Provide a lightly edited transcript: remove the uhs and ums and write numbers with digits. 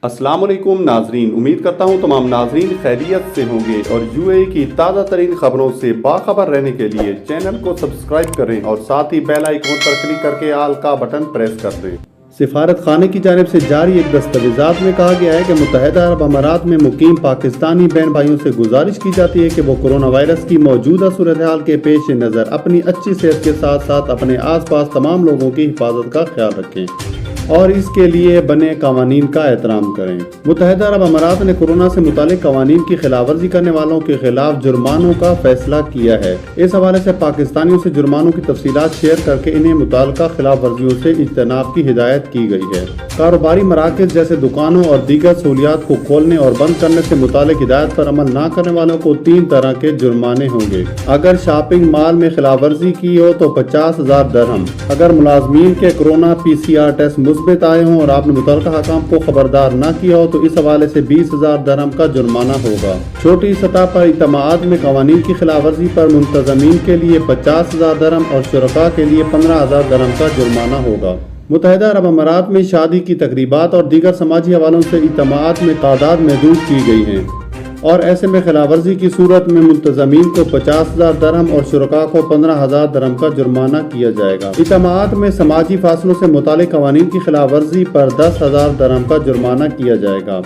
السلام علیکم ناظرین، امید کرتا ہوں تمام ناظرین خیریت سے ہوں گے اور یو اے ای کی تازہ ترین خبروں سے باخبر رہنے کے لیے چینل کو سبسکرائب کریں اور ساتھ ہی بیل آئیکن پر کلک کر کے آل کا بٹن پریس کر دیں۔ سفارت خانے کی جانب سے جاری ایک دستاویزات میں کہا گیا ہے کہ متحدہ عرب امارات میں مقیم پاکستانی بہن بھائیوں سے گزارش کی جاتی ہے کہ وہ کورونا وائرس کی موجودہ صورتحال کے پیش نظر اپنی اچھی صحت کے ساتھ ساتھ اپنے آس پاس تمام لوگوں کی حفاظت کا خیال رکھیں اور اس کے لیے بنے قوانین کا احترام کریں۔ متحدہ عرب امارات نے کورونا سے متعلق قوانین کی خلاف ورزی کرنے والوں کے خلاف جرمانوں کا فیصلہ کیا ہے۔ اس حوالے سے پاکستانیوں سے جرمانوں کی تفصیلات شیئر کر کے انہیں متعلقہ خلاف ورزیوں سے اجتناب کی ہدایت کی گئی ہے۔ کاروباری مراکز جیسے دکانوں اور دیگر سہولیات کو کھولنے اور بند کرنے سے متعلق ہدایت پر عمل نہ کرنے والوں کو 3 طرح کے جرمانے ہوں گے۔ اگر شاپنگ مال میں خلاف ورزی کی ہو تو 50,000 درہم۔ اگر ملازمین کے کورونا PCR ٹیسٹ مثبت آئے ہوں اور آپ نے متعلقہ حکام کو خبردار نہ کیا ہو تو اس حوالے سے 20,000 درہم کا جرمانہ ہوگا۔ چھوٹی سطح پر اجتماعات میں قوانین کی خلاف ورزی پر منتظمین کے لیے 50,000 درہم اور شرکاء کے لیے 15,000 درہم کا جرمانہ ہوگا۔ متحدہ عرب امارات میں شادی کی تقریبات اور دیگر سماجی حوالوں سے اجتماعات میں تعداد محدود کی گئی ہیں اور ایسے میں خلاف ورزی کی صورت میں منتظمین کو 50,000 درہم اور شرکاء کو 15,000 درہم کا جرمانہ کیا جائے گا۔ اجتماعات میں سماجی فاصلوں سے متعلق قوانین کی خلاف ورزی پر 10,000 درہم کا جرمانہ کیا جائے گا۔